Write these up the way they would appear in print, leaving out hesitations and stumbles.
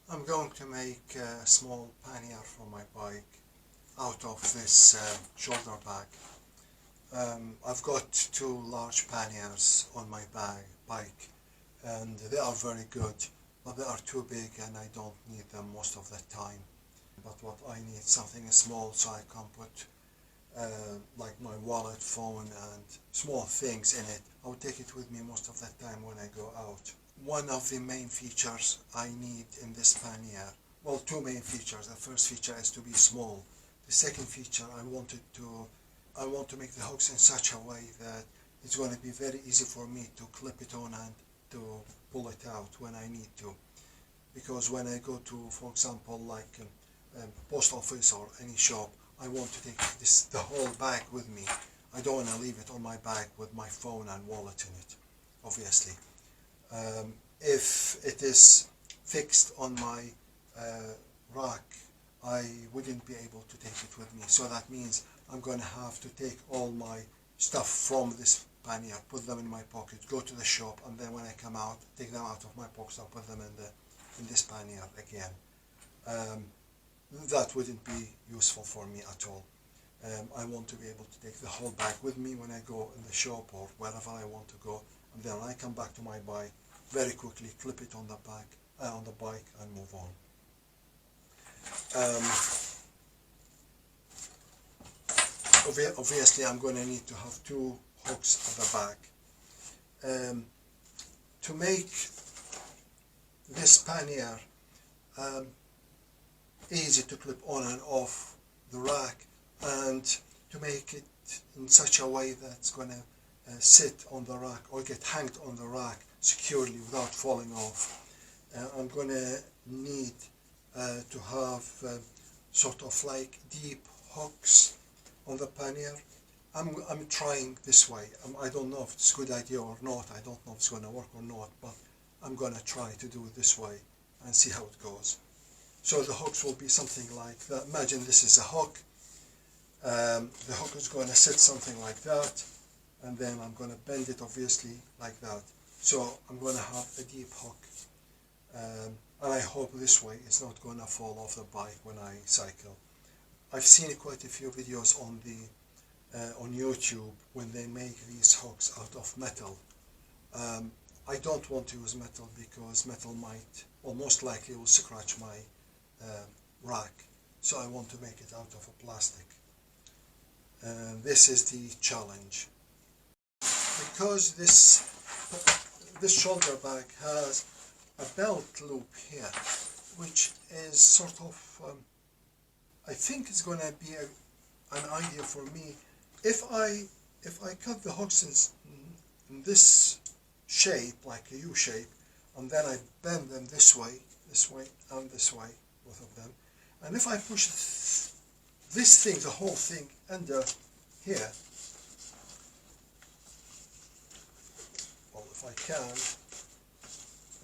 I'm going to make a small pannier for my bike out of this shoulder bag. I've got two large panniers on my bike and they are very good, but they are too big and I don't need them most of the time. But what I need something small so I can put like my wallet, phone and small things in it. I would take it with me most of the time when I go out. One of the main features I need in this pannier, well, two main features. The first feature is to be small. The second feature, I want to make the hooks in such a way that it's going to be very easy for me to clip it on and to pull it out when I need to. Because when I go to, for example, like post office or any shop, I want to take the whole bag with me. I don't want to leave it on my bag with my phone and wallet in it, obviously. If it is fixed on my rack, I wouldn't be able to take it with me. So that means I'm going to have to take all my stuff from this pannier, put them in my pocket, go to the shop, and then when I come out, take them out of my pocket and put them in this pannier again. That wouldn't be useful for me at all. I want to be able to take the whole bag with me when I go in the shop or wherever I want to go, and then I come back to my bike very quickly, clip it on the bike and move on. Obviously I'm going to need to have two hooks at the back. To make this pannier easy to clip on and off the rack, and to make it in such a way that it's going to sit on the rack or get hanged on the rack securely without falling off. I'm going to need to have sort of like deep hooks on the pannier. I'm trying this way. I don't know if it's a good idea or not. I don't know if it's going to work or not, but I'm going to try to do it this way and see how it goes. So the hooks will be something like that. Imagine this is a hook. The hook is going to sit something like that, and then I'm going to bend it obviously like that. So I'm going to have a deep hook, and I hope this way it's not going to fall off the bike when I cycle. I've seen quite a few videos on YouTube when they make these hooks out of metal. I don't want to use metal because metal might, or most likely will scratch my rack, so I want to make it out of a plastic. This is the challenge. Because this shoulder bag has a belt loop here, which is sort of, I think it's going to be an idea for me. If I cut the hooks in this shape, like a U shape, and then I bend them this way, and this way, both of them, and if I push this thing, the whole thing, under here, well, if I can,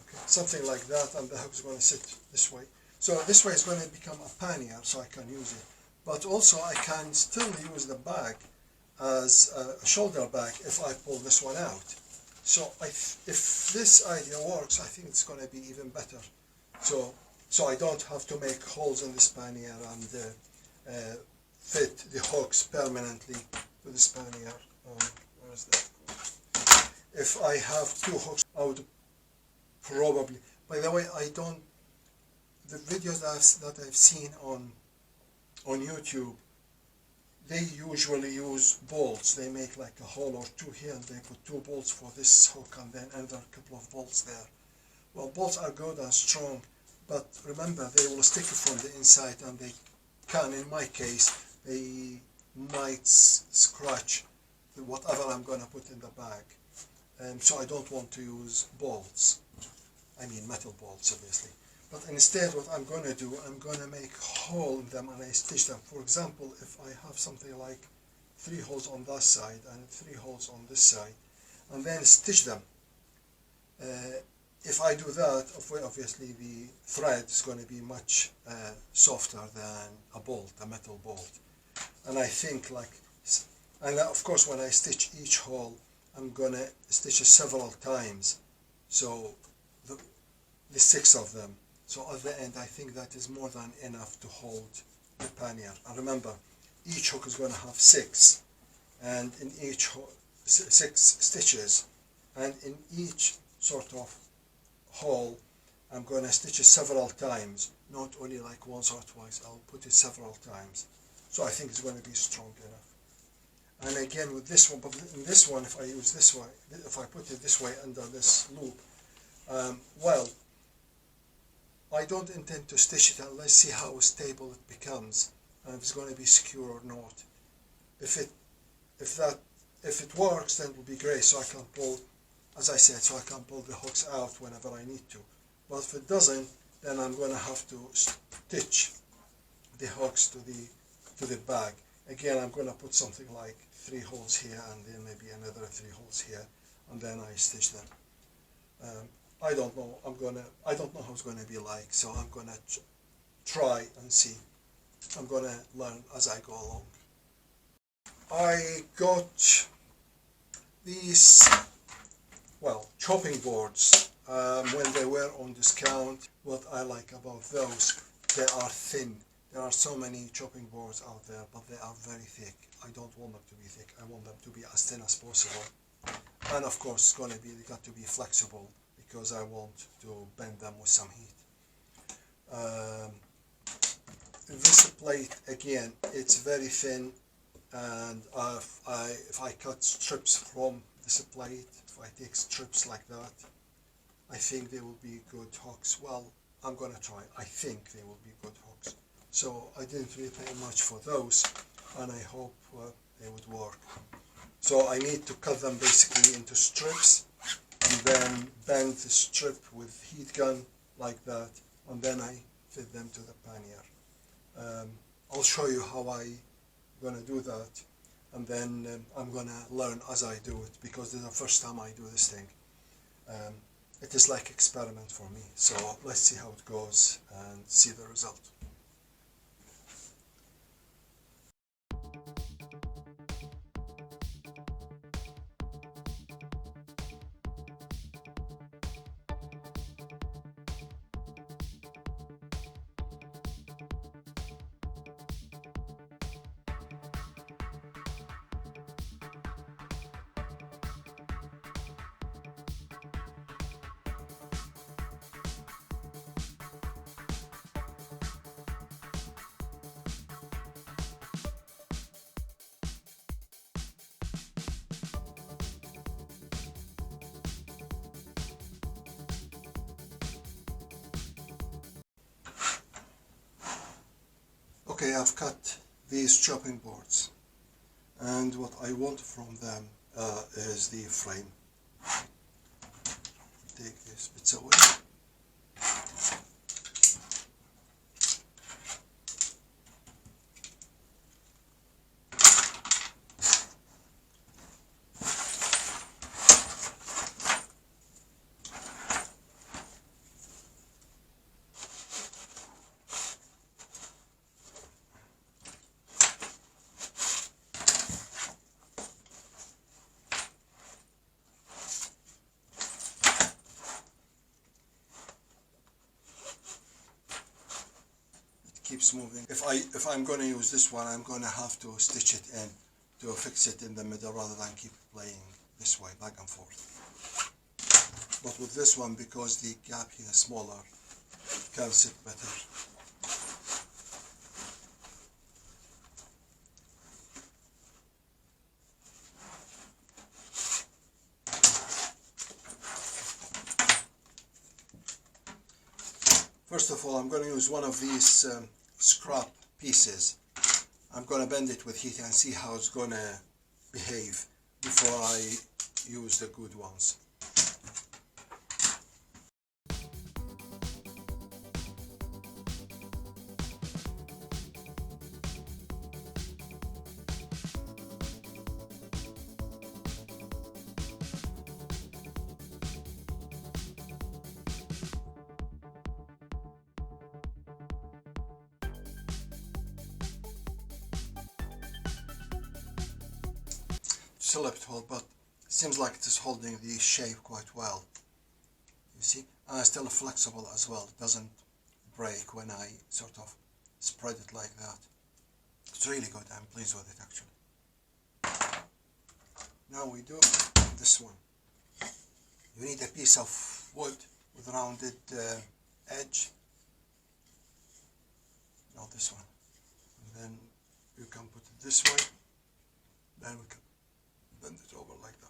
okay, something like that, and the hook is going to sit this way. So this way is going to become a pannier, so I can use it. But also I can still use the bag as a shoulder bag if I pull this one out. So if this idea works, I think it's going to be even better. So I don't have to make holes in this pannier and fit the hooks permanently to this pannier. Where is that? If I have two hooks, I would probably, by the way, the videos that I've seen on YouTube, they usually use bolts. They make like a hole or two here and they put two bolts for this hook and then another couple of bolts there. Well, bolts are good and strong, but remember they will stick from the inside and they can, in my case, they might scratch whatever I'm going to put in the bag. So I don't want to use bolts. I mean metal bolts, obviously. But instead what I'm going to do, I'm going to make a hole in them and I stitch them. For example, if I have something like 3 holes on that side and 3 holes on this side, and then stitch them. If I do that, obviously the thread is going to be much softer than a metal bolt. And I think and of course when I stitch each hole, I'm going to stitch it several times. So the 6 of them. So at the end I think that is more than enough to hold the pannier. And remember, each hook is going to have 6, and in each 6 stitches, and in each sort of hole I'm going to stitch it several times, not only like once or twice. I'll put it several times, so I think it's going to be strong enough. And again with this one, but in this one, if I use this way, if I put it this way under this loop, well, I don't intend to stitch it, and let's see how stable it becomes and if it's going to be secure or not. If it works, then it will be great, so I can pull, as I said, so I can pull the hooks out whenever I need to. But if it doesn't, then I'm going to have to stitch the hooks to the bag. Again, I'm going to put something like 3 holes here and then maybe another 3 holes here, and then I stitch them. I don't know. I don't know how it's going to be like, so I'm going to try and see. I'm going to learn as I go along. I got these, well, chopping boards when they were on discount. What I like about those, they are thin. There are so many chopping boards out there, but they are very thick. I don't want them to be thick. I want them to be as thin as possible. And of course, it's going to be, they got to be flexible because I want to bend them with some heat. This plate, again, it's very thin, and if I cut strips from this plate, if I take strips like that, I think they will be good hooks. Well, I'm going to try. I think they will be good hooks. So I didn't really pay much for those, and I hope they would work. So I need to cut them basically into strips, and then bend the strip with heat gun like that, and then I fit them to the pannier. I'll show you how I'm going to do that, and then I'm going to learn as I do it, because this is the first time I do this thing. It is like experiment for me, so let's see how it goes and see the result. Okay, I've cut these chopping boards, and what I want from them is the frame. Take these bits away. Keeps moving. If I'm going to use this one, I'm going to have to stitch it in to fix it in the middle rather than keep playing this way back and forth. But with this one, because the gap here is smaller, it can sit better. First of all, I'm going to use one of these scrap pieces. I'm going to bend it with heat and see how it's going to behave before I use the good ones. Still a bit hold, but it seems like it is holding the shape quite well. You see, and it's still flexible as well. It doesn't break when I sort of spread it like that. It's really good. I'm pleased with it actually. Now we do this one. You need a piece of wood with rounded edge. Now this one. And then you can put it this way. Then we can bend it over like that.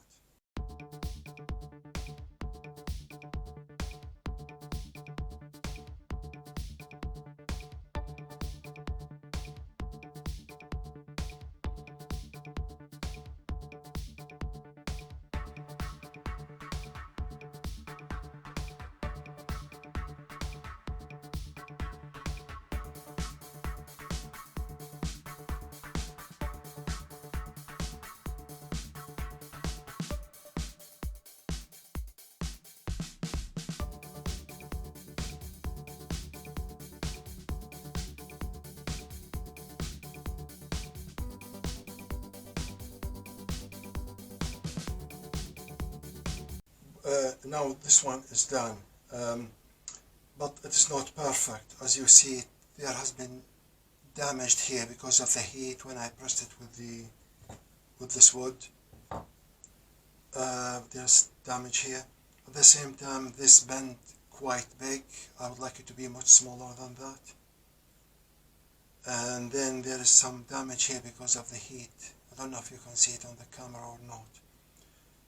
Now this one is done, but it is not perfect. As you see, there has been damaged here because of the heat when I pressed it with this wood. There's damage here. At the same time, this bent quite big. I would like it to be much smaller than that. And then there is some damage here because of the heat. I don't know if you can see it on the camera or not.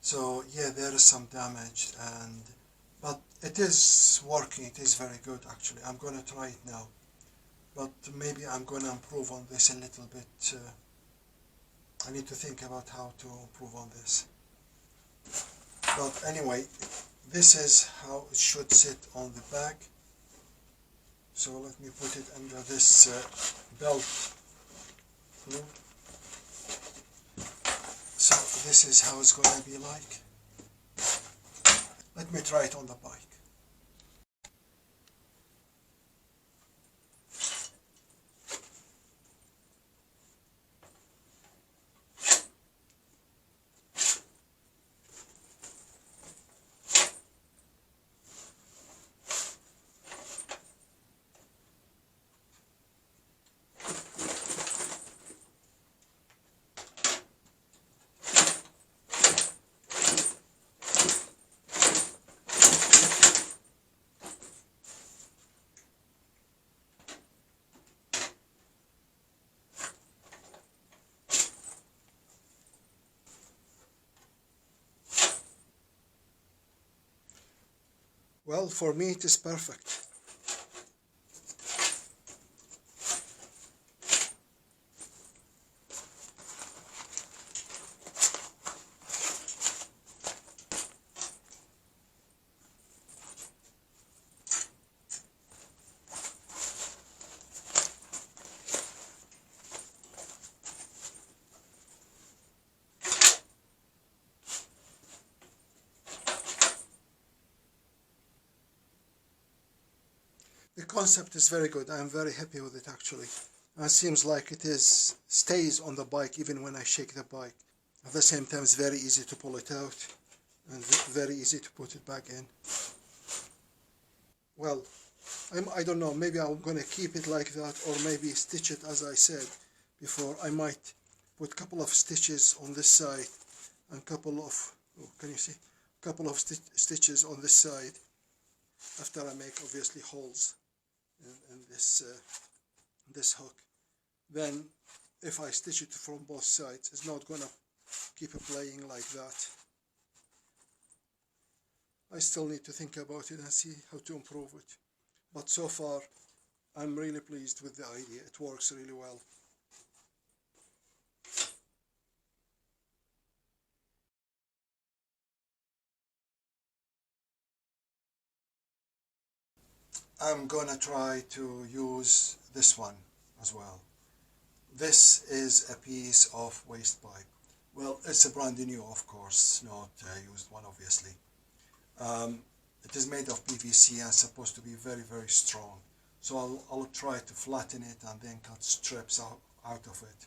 So yeah, there is some damage, but it is working. It is very good actually. I'm going to try it now, but maybe I'm going to improve on this a little bit. I need to think about how to improve on this. But anyway, this is how it should sit on the back. So let me put it under this belt. So this is how it's going to be like. Let me try it on the bike. Well, for me it is perfect. The concept is very good. I'm very happy with it actually. It seems like it stays on the bike even when I shake the bike. At the same time, it's very easy to pull it out and very easy to put it back in. Well, I don't know, maybe I'm going to keep it like that, or maybe stitch it as I said before. I might put a couple of stitches on this side and couple of, oh, can you see? Couple of stitches on this side after I make obviously holes in this hook. Then if I stitch it from both sides, it's not gonna keep it playing like that. I still need to think about it and see how to improve it, but so far I'm really pleased with the idea. It works really well. I'm gonna try to use this one as well. This is a piece of waste pipe. Well, it's a brand new, of course, not a used one, obviously. It is made of PVC and supposed to be very, very strong. So I'll try to flatten it and then cut strips out of it.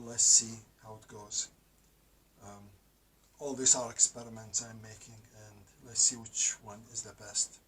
Let's see how it goes. All these are experiments I'm making, and let's see which one is the best.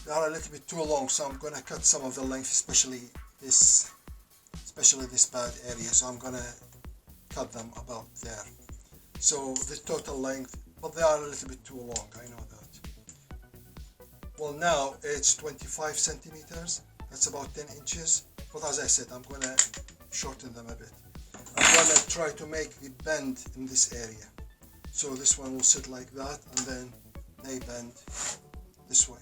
they are a little bit too long, so I'm gonna cut some of the length, especially this bad area, so I'm gonna cut them about there. So the total length, but they are a little bit too long, I know that. Well, now it's 25 centimeters, that's about 10 inches, but as I said, I'm gonna shorten them a bit. I'm gonna try to make the bend in this area. So this one will sit like that, and then they bend this way.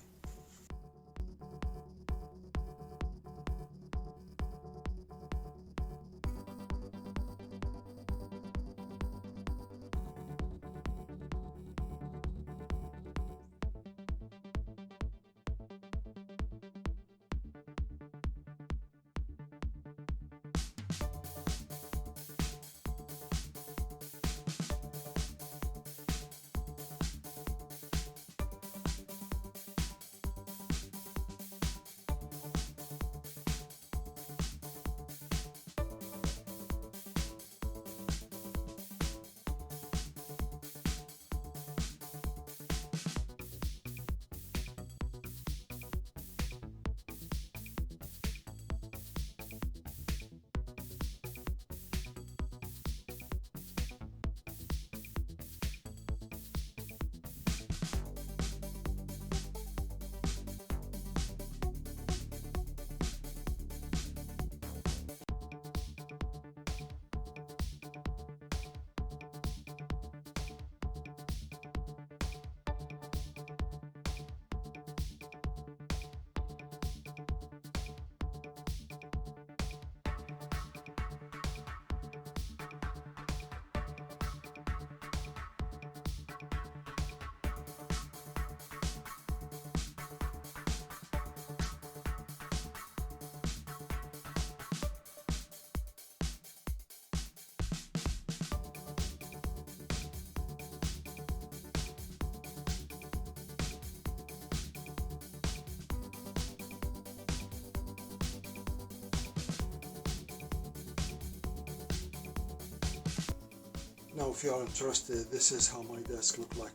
Now if you are interested, this is how my desk look like.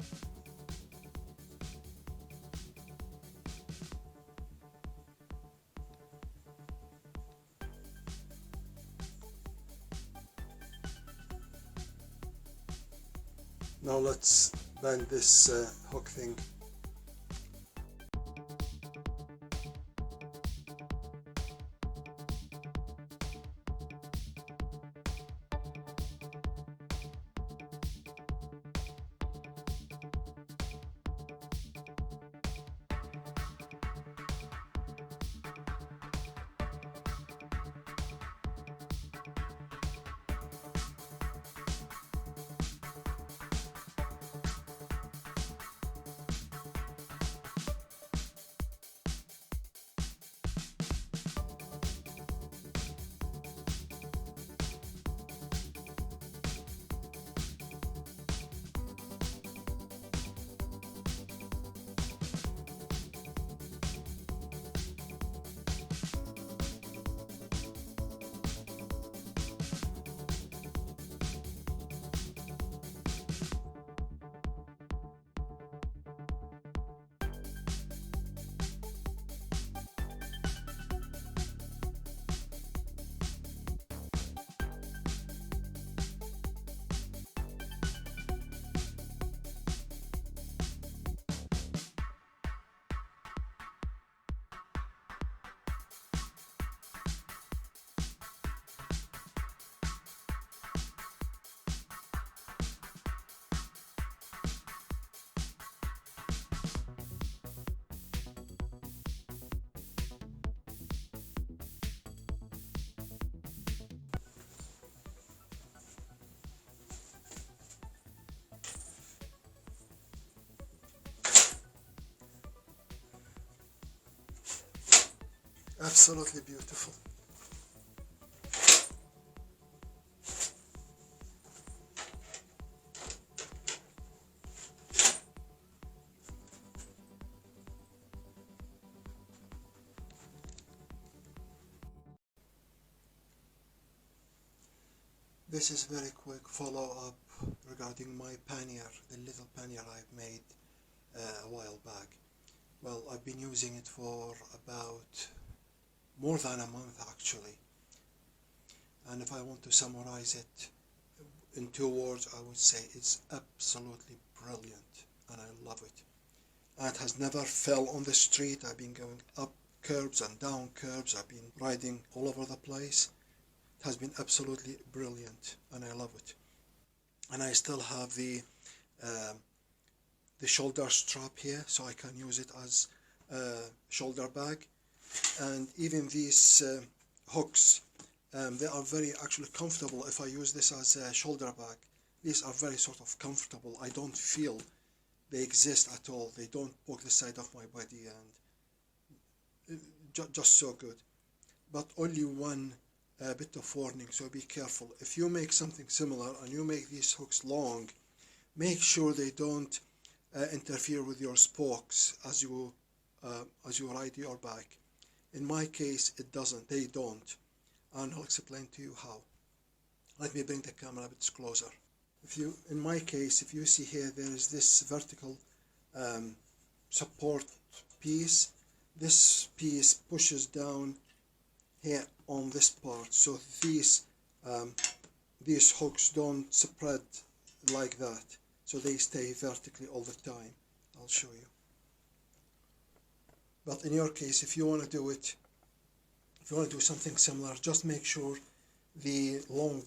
Now let's bend this hook thing. Absolutely beautiful. This is very quick follow-up regarding my pannier, the little pannier I made a while back. well, I've been using it for about more than a month actually, and if I want to summarize it in 2 words, I would say it's absolutely brilliant and I love it. And it has never fell on the street. I've been going up curbs and down curbs, I've been riding all over the place. It has been absolutely brilliant and I love it. And I still have the shoulder strap here, so I can use it as a shoulder bag. And even these hooks, they are very actually comfortable. If I use this as a shoulder bag, these are very sort of comfortable. I don't feel they exist at all. They don't poke the side of my body, and just so good. But only one bit of warning, so be careful. If you make something similar and you make these hooks long, make sure they don't interfere with your spokes as you ride your bike. In my case, it doesn't. They don't, and I'll explain to you how. Let me bring the camera a bit closer. In my case, if you see here, there is this vertical support piece. This piece pushes down here on this part, so these hooks don't spread like that, so they stay vertically all the time. I'll show you. But in your case, if you want to do it, if you want to do something similar, just make sure the long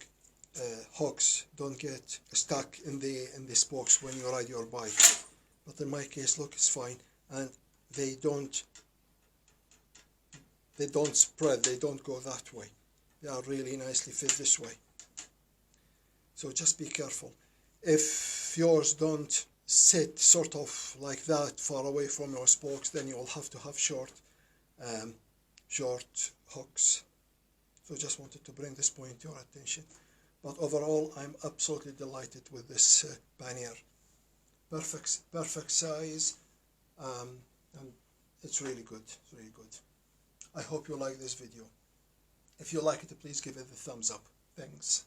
hooks don't get stuck in the spokes when you ride your bike. But in my case, look, it's fine, and they don't spread, they don't go that way. They are really nicely fit this way. So just be careful. If yours don't sit sort of like that far away from your spokes, then you will have to have short hooks. So just wanted to bring this point to your attention. But overall, I'm absolutely delighted with this Pannier. Perfect size, and it's really good. It's really good. I hope you like this video. If you like it, please give it a thumbs up. Thanks.